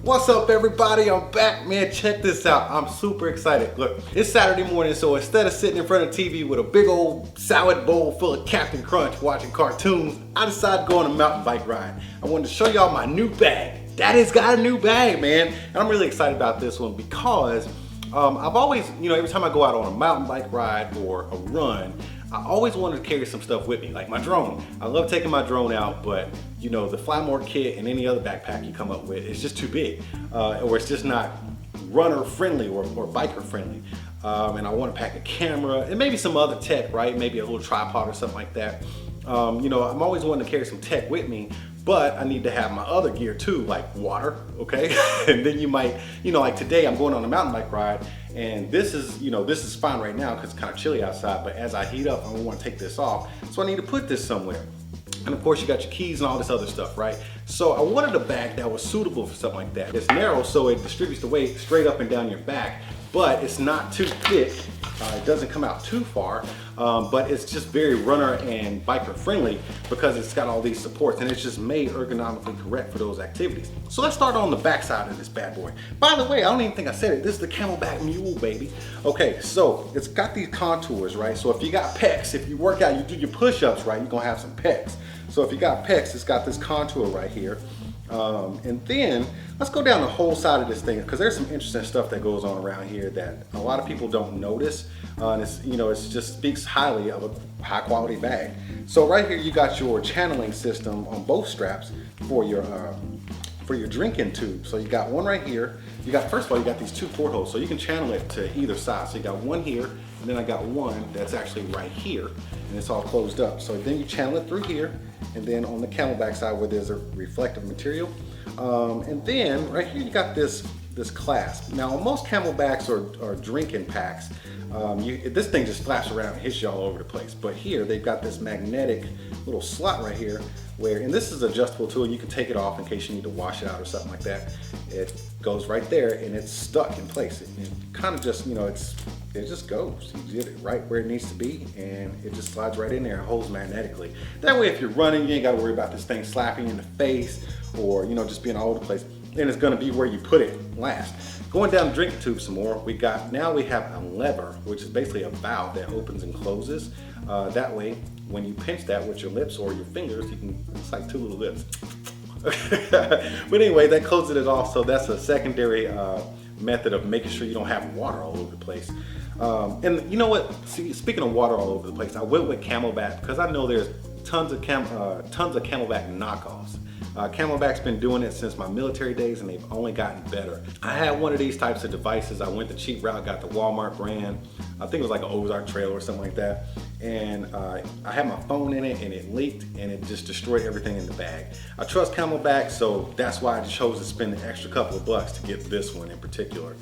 What's up everybody, I'm back, man. Check this out, I'm super excited. Look, it's Saturday morning, so instead of sitting in front of TV with a big old salad bowl full of Captain Crunch watching cartoons, I decided to go on a mountain bike ride. I wanted to show y'all my new bag. Daddy's got a new bag, man. And I'm really excited about this one because I've always, every time I go out on a mountain bike ride or a run, I always wanted to carry some stuff with me, like my drone. I love taking my drone out, but the Fly More kit and any other backpack you come up with, it's just too big, or it's just not runner friendly or biker friendly. And I want to pack a camera and maybe some other tech, right? Maybe a little tripod or something like that. I'm always wanting to carry some tech with me, but I need to have my other gear too, like water, okay? And then you might, like today I'm going on a mountain bike ride, and this is fine right now because it's kind of chilly outside, but as I heat up, I want to take this off, so I need to put this somewhere. And of course you got your keys and all this other stuff, right? So I wanted a bag that was suitable for something like that. It's narrow, so it distributes the weight straight up and down your back, but it's not too thick. It doesn't come out too far, but it's just very runner and biker friendly because it's got all these supports and it's just made ergonomically correct for those activities. So let's start on the back side of this bad boy. By the way, I don't even think I said it, this is the CamelBak MULE, baby. Okay, so it's got these contours, right? So if you got pecs, if you work out, you do your push-ups, right, you're gonna have some pecs. So if you got pecs, it's got this contour right here. And then let's go down the whole side of this thing because there's some interesting stuff that goes on around here that a lot of people don't notice. And it's, it just speaks highly of a high quality bag. So right here you got your channeling system on both straps for your drinking tube. So you got one right here. First of all, you got these two portholes, so you can channel it to either side. So you got one here, and then I got one that's actually right here, and it's all closed up. So then you channel it through here, and then on the CamelBak side where there's a reflective material. And then right here you got this clasp. Now most CamelBaks are drinking packs. This thing just flaps around and hits you all over the place. But here they've got this magnetic little slot right here and this is adjustable too, and you can take it off in case you need to wash it out or something like that. It goes right there and it's stuck in place. It kind of just, it just goes. You get it right where it needs to be and it just slides right in there and holds magnetically. That way if you're running, you ain't gotta worry about this thing slapping you in the face or just being all over the place. And it's gonna be where you put it last. Going down the drinking tube some more, now we have a lever, which is basically a valve that opens and closes. That way, when you pinch that with your lips or your fingers, it's like two little lips. But anyway, that closes it off, so that's a secondary method of making sure you don't have water all over the place. And you know what? See, speaking of water all over the place, I went with CamelBak because I know there's tons of CamelBak knockoffs. CamelBak's been doing it since my military days and they've only gotten better. I had one of these types of devices. I went the cheap route, got the Walmart brand. I think it was like an Ozark Trail or something like that. And I had my phone in it and it leaked and it just destroyed everything in the bag. I trust CamelBak, so that's why I chose to spend an extra couple of bucks to get this one in particular.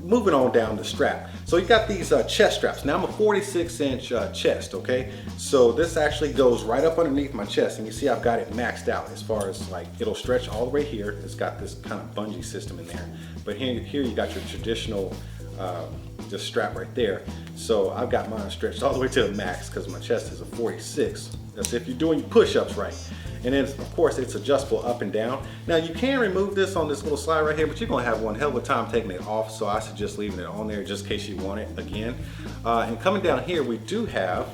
Moving on down the strap. So you got these chest straps. Now I'm a 46-inch chest, okay? So this actually goes right up underneath my chest, and you see I've got it maxed out as far as it'll stretch all the way here. It's got this kind of bungee system in there. But here you got your traditional just strap right there. So I've got mine stretched all the way to the max because my chest is a 46. That's if you're doing your push-ups right. And then of course it's adjustable up and down. Now you can remove this on this little slide right here, but you're gonna have one hell of a time taking it off, so I suggest leaving it on there just in case you want it again. And coming down here, we do have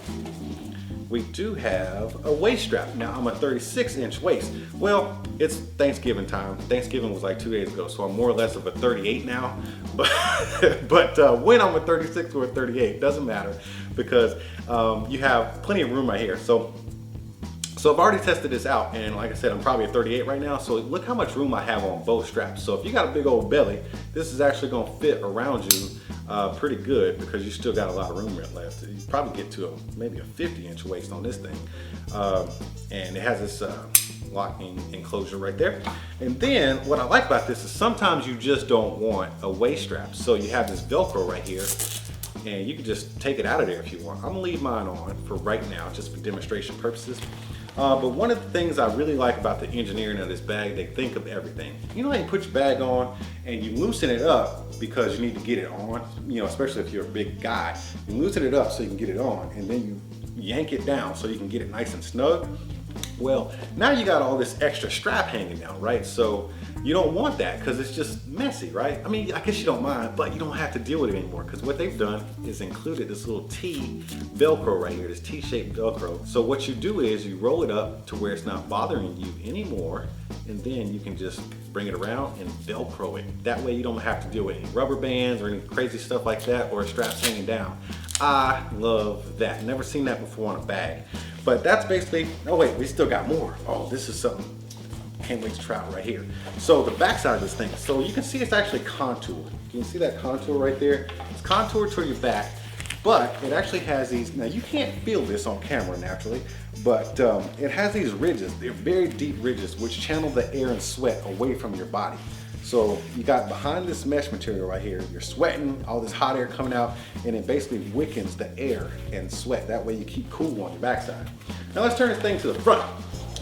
a waist strap. Now I'm a 36-inch waist. Well, it's Thanksgiving time. Thanksgiving was like 2 days ago, so I'm more or less of a 38 now. But when I'm a 36 or a 38, doesn't matter because you have plenty of room right here. So I've already tested this out, and like I said, I'm probably at 38 right now, so look how much room I have on both straps. So if you got a big old belly, this is actually gonna fit around you pretty good because you still got a lot of room left. You probably get to maybe a 50-inch waist on this thing. And it has this locking enclosure right there. And then what I like about this is sometimes you just don't want a waist strap. So you have this Velcro right here, and you can just take it out of there if you want. I'm gonna leave mine on for right now, just for demonstration purposes. But one of the things I really like about the engineering of this bag, they think of everything. You know how you put your bag on and you loosen it up because you need to get it on, especially if you're a big guy. You loosen it up so you can get it on, and then you yank it down so you can get it nice and snug. Well, now you got all this extra strap hanging down, right? So You don't want that because it's just messy, right? I mean, I guess you don't mind, but you don't have to deal with it anymore because what they've done is included this little T Velcro right here, this T-shaped Velcro. So what you do is you roll it up to where it's not bothering you anymore, and then you can just bring it around and Velcro it. That way you don't have to deal with any rubber bands or any crazy stuff like that or straps hanging down. I love that. Never seen that before on a bag. But that's basically, oh wait, we still got more. Oh, this is something. Can't wait to try out right here. So the back side of this thing, so you can see it's actually contoured. Can you see that contour right there? It's contoured toward your back, but it actually has these, now you can't feel this on camera naturally, but it has these ridges. They're very deep ridges which channel the air and sweat away from your body. So you got behind this mesh material right here, you're sweating, all this hot air coming out, and it basically weakens the air and sweat. That way you keep cool on your backside. Now let's turn this thing to the front,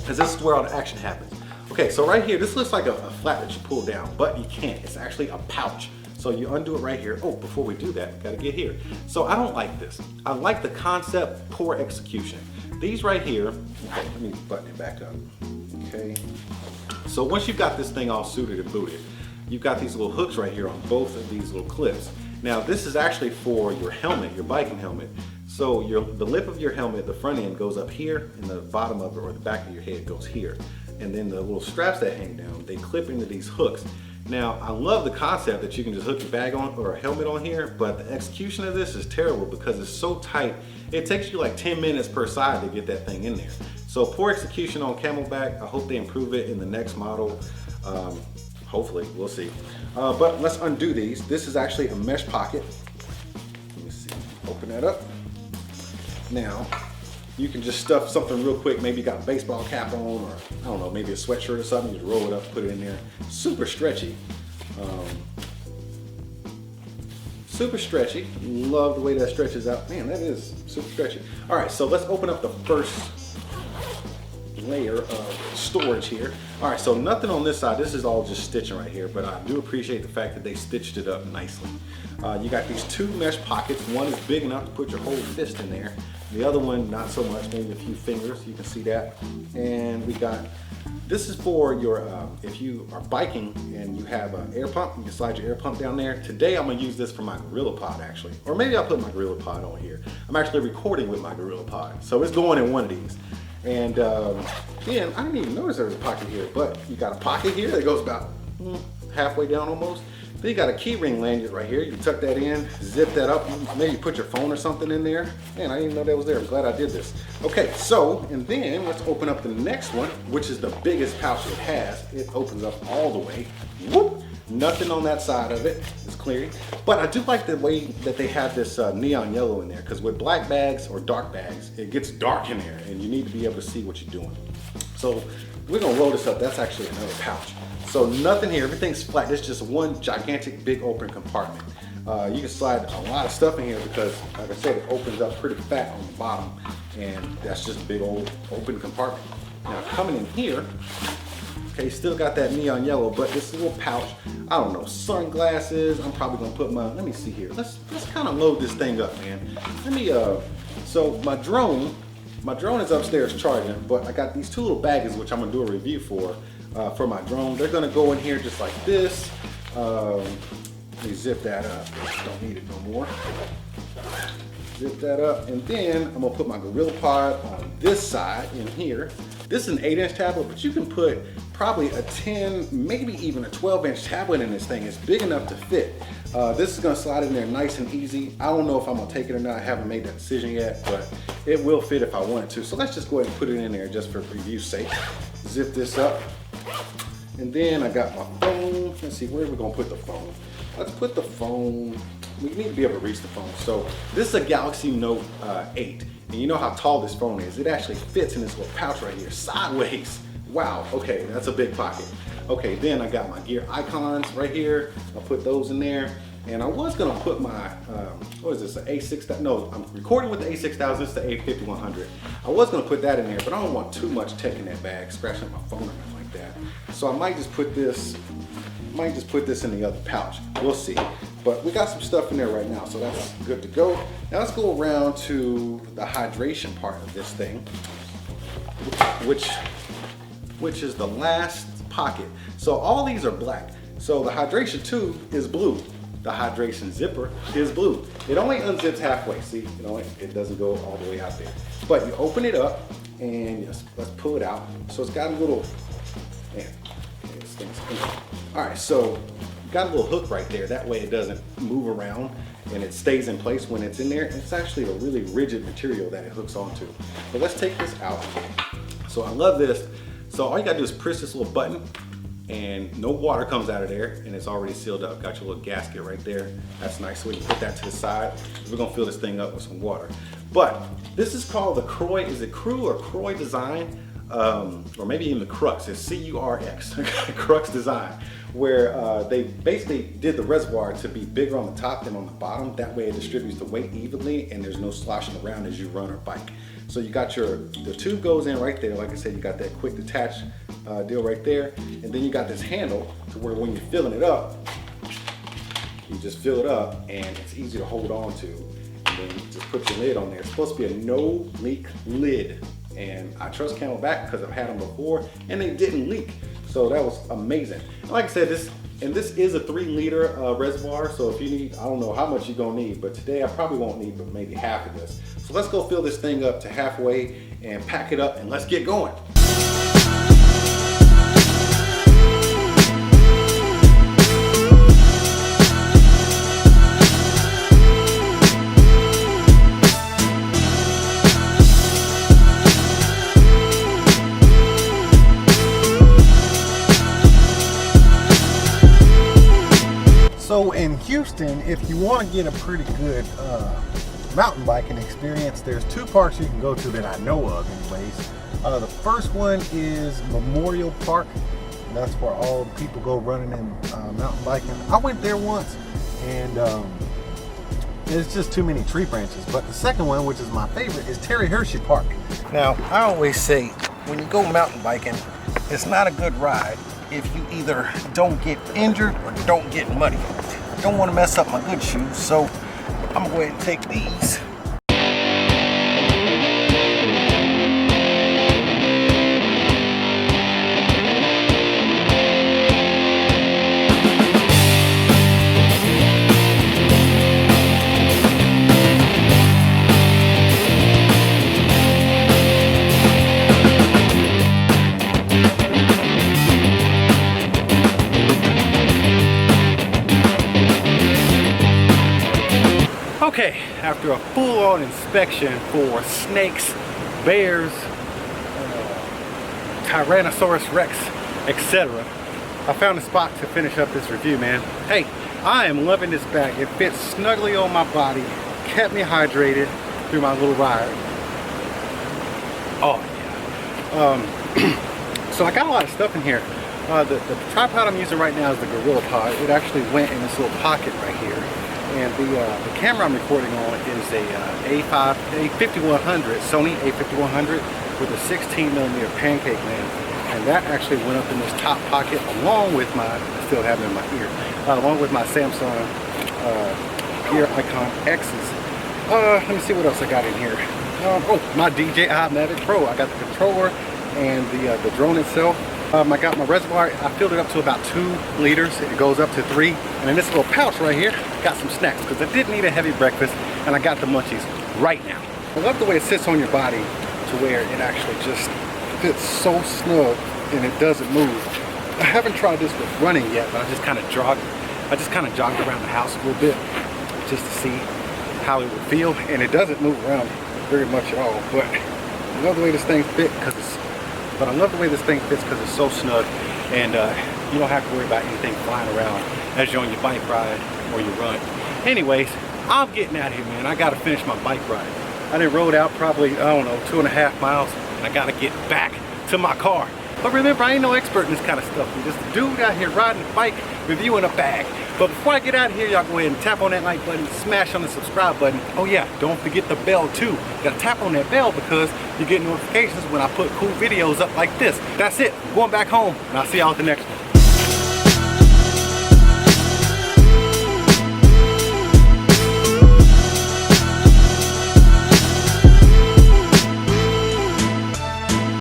because this is where all the action happens. Okay, so right here, this looks like a flap that you pull down, but you can't. It's actually a pouch. So you undo it right here. Oh, before we do that, gotta get here. So I don't like this. I like the concept, poor execution. These right here, okay, let me button it back up. Okay. So once you've got this thing all suited and booted, you've got these little hooks right here on both of these little clips. Now this is actually for your helmet, your biking helmet. So the lip of your helmet, the front end goes up here, and the bottom of it, or the back of your head, goes here. And then the little straps that hang down, they clip into these hooks. Now, I love the concept that you can just hook your bag on or a helmet on here, but the execution of this is terrible because it's so tight. It takes you like 10 minutes per side to get that thing in there. So poor execution on CamelBak. I hope they improve it in the next model. Hopefully, we'll see. But let's undo these. This is actually a mesh pocket. Let me see, open that up. Now, you can just stuff something real quick. Maybe you got a baseball cap on, or I don't know, maybe a sweatshirt or something. You just roll it up, put it in there. Super stretchy. Super stretchy. Love the way that stretches out. Man, that is super stretchy. All right, so let's open up the first layer of storage here. All right, so nothing on this side. This is all just stitching right here, but I do appreciate the fact that they stitched it up nicely. You got these two mesh pockets. One is big enough to put your whole fist in there. The other one, not so much, maybe a few fingers. You can see that. And we got, this is for your, if you are biking and you have an air pump, you can slide your air pump down there. Today I'm gonna use this for my GorillaPod actually. Or maybe I'll put my GorillaPod on here. I'm actually recording with my GorillaPod. So it's going in one of these. And then I didn't even notice there was a pocket here, but you got a pocket here that goes about halfway down almost. Then you got a key ring lanyard right here. You tuck that in, zip that up, maybe put your phone or something in there. Man, I didn't even know that was there. I'm glad I did this. Okay, so, and then let's open up the next one, which is the biggest pouch it has. It opens up all the way. Whoop! Nothing on that side of it. It's clear. But I do like the way that they have this neon yellow in there, because with black bags or dark bags, it gets dark in there and you need to be able to see what you're doing. So we're gonna roll this up. That's actually another pouch. So nothing here, everything's flat. This is just one gigantic big open compartment. You can slide a lot of stuff in here because, like I said, it opens up pretty fat on the bottom, and that's just a big old open compartment. Now coming in here, okay, still got that neon yellow, but this little pouch, I don't know, sunglasses. I'm probably gonna put my, let me see here. Let's kind of load this thing up, man. Let me, so my drone is upstairs charging, but I got these two little baggies, which I'm gonna do a review for my drone. They're gonna go in here just like this. Let me zip that up. Don't need it no more. Zip that up, and then I'm gonna put my GorillaPod on this side in here. This is an 8-inch tablet, but you can put probably a 10, maybe even a 12-inch tablet in this thing. It's big enough to fit. This is gonna slide in there nice and easy. I don't know if I'm gonna take it or not. I haven't made that decision yet, but it will fit if I wanted to. So let's just go ahead and put it in there just for review's sake. Zip this up. And then I got my phone. Let's see, where are we gonna put the phone? Let's put the phone, we need to be able to reach the phone. So this is a Galaxy Note 8. And you know how tall this phone is. It actually fits in this little pouch right here, sideways. Wow, okay, that's a big pocket. Okay, then I got my gear icons right here. I'll put those in there. And I was gonna put my, what is this, an A6000? No, I'm recording with the A6000, this is the A5100. I was gonna put that in there, but I don't want too much tech in that bag, scratching up my phone or anything like that. So I might just put this, in the other pouch. We'll see. But we got some stuff in there right now, so that's good to go. Now let's go around to the hydration part of this thing, which is the last pocket. So all these are black. So the hydration tube is blue. The hydration zipper is blue. It only unzips halfway. See, it doesn't go all the way out there. But you open it up and let's pull it out. So it's got a little, man, this thing's all right, so got a little hook right there. That way it doesn't move around and it stays in place when it's in there. And it's actually a really rigid material that it hooks onto. But let's take this out. So I love this. So all you gotta do is press this little button and no water comes out of there and it's already sealed up. Got your little gasket right there. That's nice. So we can put that to the side. We're gonna fill this thing up with some water. But this is called the Croy, is it Crew or Croy design? Or maybe even the Crux, it's C-U-R-X, Crux design, where they basically did the reservoir to be bigger on the top than on the bottom. That way it distributes the weight evenly and there's no sloshing around as you run or bike. So you got the tube goes in right there. Like I said, you got that quick detach deal right there. And then you got this handle to where when you're filling it up, you just fill it up and it's easy to hold on to. And then you just put your lid on there. It's supposed to be a no leak lid. And I trust CamelBak because I've had them before and they didn't leak. So that was amazing. And like I said, this is a 3-liter reservoir. So if you need, I don't know how much you're gonna need, but today I probably won't need but maybe half of this. So let's go fill this thing up to halfway and pack it up and let's get going. So in Houston, if you want to get a pretty good mountain biking experience, there's 2 parks you can go to that I know of anyways. The first one is Memorial Park. And that's where all the people go running and mountain biking. I went there once and it's just too many tree branches. But the second one, which is my favorite, is Terry Hershey Park. Now, I always say when you go mountain biking, it's not a good ride if you either don't get injured or don't get muddy. I don't want to mess up my good shoes, so I'm gonna go ahead and take these. Okay, after a full-on inspection for snakes, bears, Tyrannosaurus Rex, etc., I found a spot to finish up this review, man. Hey, I am loving this bag. It fits snugly on my body, kept me hydrated through my little ride. Oh yeah. So I got a lot of stuff in here. The tripod I'm using right now is the Gorilla Pod. It actually went in this little pocket right here. And the camera I'm recording on is a A5100, Sony A5100 with a 16mm pancake lens. And that actually went up in this top pocket along with my, I still have it in my ear, along with my Samsung Gear Icon X's. Let me see what else I got in here. Oh, my DJI Mavic Pro. I got the controller and the drone itself. I got my reservoir, I filled it up to about 2 liters. It goes up to 3. And in this little pouch right here, got some snacks because I didn't eat a heavy breakfast and I got the munchies right now. I love the way it sits on your body to where it actually just fits so snug and it doesn't move. I haven't tried this with running yet, but I just kind of jogged around the house a little bit just to see how it would feel. And it doesn't move around very much at all, but I love the way this thing fits because it's so snug and you don't have to worry about anything flying around as you're on your bike ride or you run. Anyways, I'm getting out of here, man. I gotta finish my bike ride. I done rode out probably, I don't know, 2.5 miles and I gotta get back to my car. But remember, I ain't no expert in this kind of stuff. I'm just a dude out here riding a bike, reviewing a bag. But before I get out of here, y'all go ahead and tap on that like button, smash on the subscribe button. Oh yeah, don't forget the bell too. You gotta tap on that bell because you get notifications when I put cool videos up like this. That's it, I'm going back home and I'll see y'all at the next one.